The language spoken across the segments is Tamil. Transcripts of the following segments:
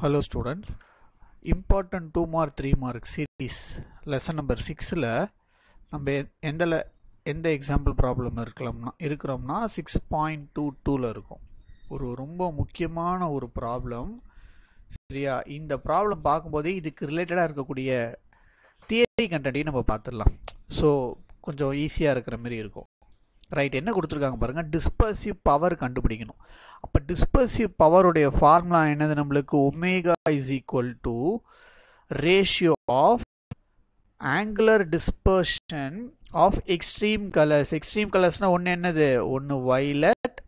Hello students, important 2 mark 3 mark series lesson number 6ல நம்ம எந்த எக்ஸாம்பிள் ப்ராப்ளம் இருக்கிறோம்னா 6.22ல இருக்கும். ரொம்ப முக்கியமான ஒரு ப்ராப்ளம். சரியா? இந்த ப்ராப்ளம் பார்க்கும்போதே இதுக்கு ரிலேட்டடாக இருக்கக்கூடிய தியரி கண்டென்ட்டையும் நம்ம பார்த்துடலாம். ஸோ கொஞ்சம் ஈஸியாக இருக்கிற மாதிரி இருக்கும். ரைட், என்ன கொடுத்துருக்காங்க பாருங்க, டிஸ்பர்சிவ் பவர் கண்டுபிடிக்கணும். அப்போ டிஸ்பர்சிவ் பவருடைய ஃபார்முலா என்னது நம்மளுக்கு? Omega is equal to ratio of angular dispersion of extreme colours. Extreme கலர்ஸ்னா ஒன்று என்னது? ஒன்று வைலட்,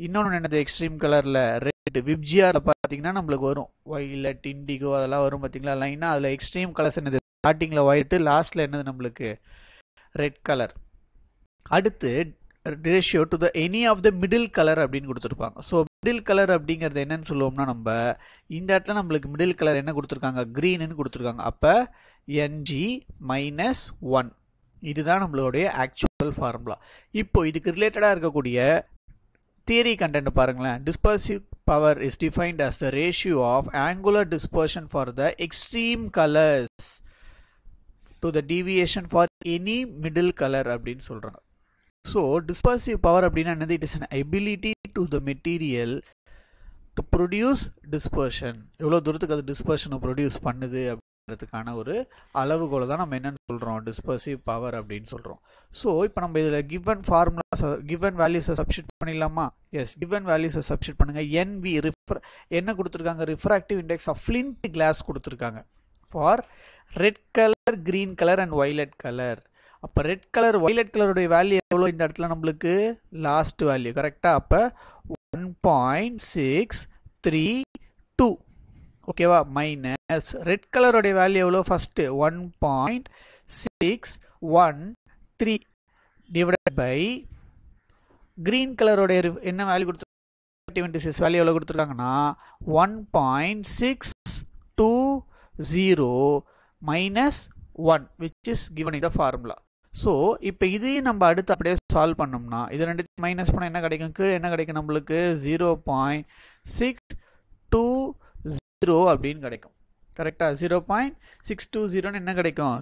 இன்னொன்று என்னது எக்ஸ்ட்ரீம் கலரில் ரெட். விப்ஜிஆரில் பார்த்தீங்கன்னா நம்மளுக்கு வரும் வைலட், இண்டிகோ, அதெல்லாம் வரும் பார்த்தீங்களா லைனாக. அதில் எக்ஸ்ட்ரீம் கலர்ஸ் என்னது? ஸ்டார்டிங்கில் ஒயிட்டு, லாஸ்ட்டில் என்னது நம்மளுக்கு? Red colour. அடுத்து ratio to the any of the middle colour அப்படின்னு கொடுத்துருப்பாங்க. ஸோ மிடில் கலர் அப்படிங்கிறது என்னன்னு சொல்லுவோம்னா, நம்ம இந்த இடத்துல நம்மளுக்கு மிடில் கலர் என்ன கொடுத்துருக்காங்க? க்ரீன்னு கொடுத்துருக்காங்க. அப்போ Ng-1 இதுதான் நம்மளுடைய ஆக்சுவல் ஃபார்முலா. இப்போ இதுக்கு ரிலேட்டடாக இருக்கக்கூடிய தியரி கண்டென்ட் பாருங்களேன். Dispersive power is defined as the ratio of angular dispersion for the extreme colors to the deviation for any middle color அப்படின்னு சொல்றாங்க. ஸோ டிஸ்பர்சிவ் பவர் அப்படின்னா என்னது? It is an ability to the material to produce dispersion. எவ்வளோ தூரத்துக்கு அது டிஸ்பர்ஷனை ப்ரொடியூஸ் பண்ணுது அப்படின்றதுக்கான ஒரு அளவுகோலை தான் நம்ம என்னன்னு சொல்கிறோம்? டிஸ்பர்சிவ் பவர் அப்படின்னு சொல்கிறோம். ஸோ இப்போ நம்ம இதில் கிவன் ஃபார்முலா கிவன் வேல்யூஸை சப்ஸ்டிட் பண்ணிடலாமா? எஸ், கிவன் வேல்யூஸை சப்ஸ்டிட் பண்ணுங்கள். NV என்ன கொடுத்துருக்காங்க? Refractive index of flint glass கொடுத்துருக்காங்க for red colour, green colour and violet colour. அப்போ ரெட் கலர், வைலட் கலருடைய வேல்யூ எவ்வளோ இந்த இடத்துல நம்மளுக்கு? Last value. கரெக்டாக? அப்போ 1.632. ஓகேவா? மைனஸ் ரெட் கலருடைய வேல்யூ எவ்வளோ? ஃபஸ்ட்டு 1.613 டிவைடட் பை கிரீன் கலருடைய என்ன வேல்யூ கொடுத்து வேல்யூ எவ்வளோ கொடுத்துருக்காங்கன்னா 1.620 minus 1 which is given in the formula. So இப்போ இதையும் நம்ம அடுத்து அப்படியே சால்வ் பண்ணோம்னா இது ரெண்டு மைனஸ் பண்ணால் என்ன கிடைக்கும்? கீழே என்ன கிடைக்கும் நம்மளுக்கு? 0.620 அப்படின்னு கிடைக்கும். கரெக்டாக? 0.620 என்ன கிடைக்கும்?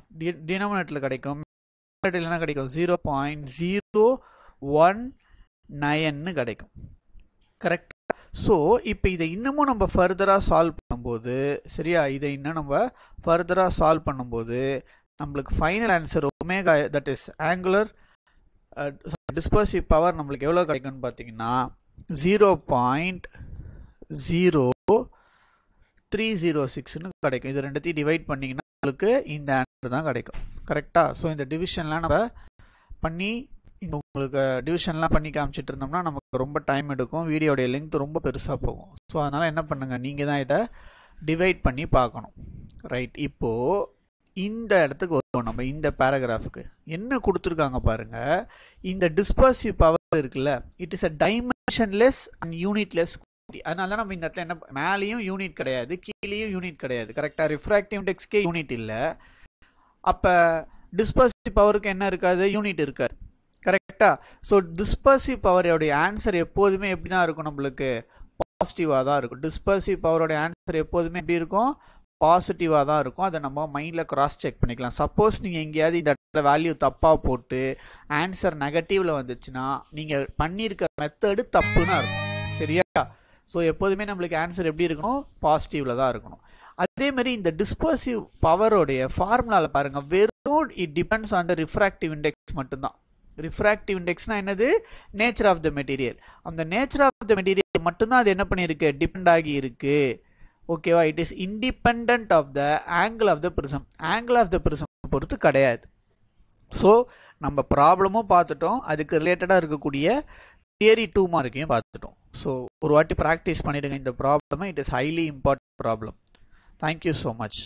டினாமினேட்டரில் கிடைக்கும். என்ன கிடைக்கும்? 0.019 கிடைக்கும். கரெக்ட். ஸோ இப்போ இதை இன்னமும் நம்ம ஃபர்தராக சால்வ் பண்ணும்போது, சரியா, இதை இன்னும் நம்ம ஃபர்தராக சால்வ் பண்ணும்போது நம்மளுக்கு final answer omega, that is angular dispersive power நம்மளுக்கு எவ்வளோ கிடைக்கும்னு பார்த்தீங்கன்னா 0.0306 கிடைக்கும். இது ரெண்டுத்தையும் டிவைட் பண்ணிங்கன்னா உங்களுக்கு இந்த ஆன்சர் தான் கிடைக்கும். கரெக்டாக? ஸோ இந்த டிவிஷன்லாம் நம்ம பண்ணி உங்களுக்கு டிவிஷன்லாம் பண்ணி காமிச்சிட்டு இருந்தோம்னா நமக்கு ரொம்ப டைம் எடுக்கும், வீடியோடைய லெங்க் ரொம்ப பெருசாக போகும். ஸோ அதனால் என்ன பண்ணுங்கள், நீங்கள் தான் இதை டிவைட் பண்ணி பார்க்கணும். ரைட், இப்போது இந்த இடத்துக்கு வருவோம். நம்ம இந்த பேராகிராஃபுக்கு என்ன கொடுத்துருக்காங்க பாருங்கள். இந்த டிஸ்பர்சிவ் பவர் இருக்குல்ல, it is a dimensionless and unitless. அதனால தான் நம்ம இந்த இடத்துல என்ன, மேலேயும் யூனிட் கிடையாது, கீழேயும் யூனிட் கிடையாது. கரெக்டாக? ரிஃப்ராக்டிவ் இண்டெக்ஸ்க்கே யூனிட் இல்லை. அப்போ டிஸ்பர்சிவ் பவருக்கு என்ன இருக்காது? யூனிட் இருக்காது. கரெக்டா? ஸோ டிஸ்பர்சிவ் பவரோடைய ஆன்சர் எப்போதுமே எப்படி தான் இருக்கும்? நம்மளுக்கு பாசிட்டிவாக தான் இருக்கும். டிஸ்பர்சிவ் பவரோடைய ஆன்சர் எப்போதுமே எப்படி இருக்கும்? பாசிட்டிவாக தான் இருக்கும். அதை நம்ம மைண்டில் கிராஸ் செக் பண்ணிக்கலாம். சப்போஸ் நீங்கள் எங்கேயாவது இந்த இடத்துல வேல்யூ தப்பாக போட்டு ஆன்சர் நெகட்டிவில் வந்துச்சுன்னா நீங்கள் பண்ணியிருக்க மெத்தடு தப்புன்னு இருக்கும். சரியா? ஸோ எப்போதுமே நம்மளுக்கு ஆன்சர் எப்படி இருக்கணும்? பாசிட்டிவில் தான் இருக்கணும். அதே மாதிரி இந்த டிஸ்பர்சிவ் பவரோடைய ஃபார்முலாவில் பாருங்கள், வெறும் it depends on the refractive index மட்டும்தான். ரிஃப்ராக்டிவ் இண்டெக்ஸ்னா என்னது? Nature of the material. அந்த நேச்சர் ஆஃப் த மெட்டீரியல் மட்டும்தான் அது என்ன பண்ணியிருக்கு? டிபெண்ட் ஆகி இருக்கு. ஓகேவா? It is independent of the angle of the prism. Angle of the prism பொறுத்து கிடையாது. ஸோ நம்ம ப்ராப்ளமும் பார்த்துட்டோம், அதுக்கு ரிலேட்டடாக இருக்கக்கூடிய தியரி 2 மார்க்கையும் பார்த்துட்டோம். ஸோ ஒரு வாட்டி ப்ராக்டிஸ் பண்ணிடுங்க இந்த ப்ராப்ளமை. It is highly important problem. Thank you so much.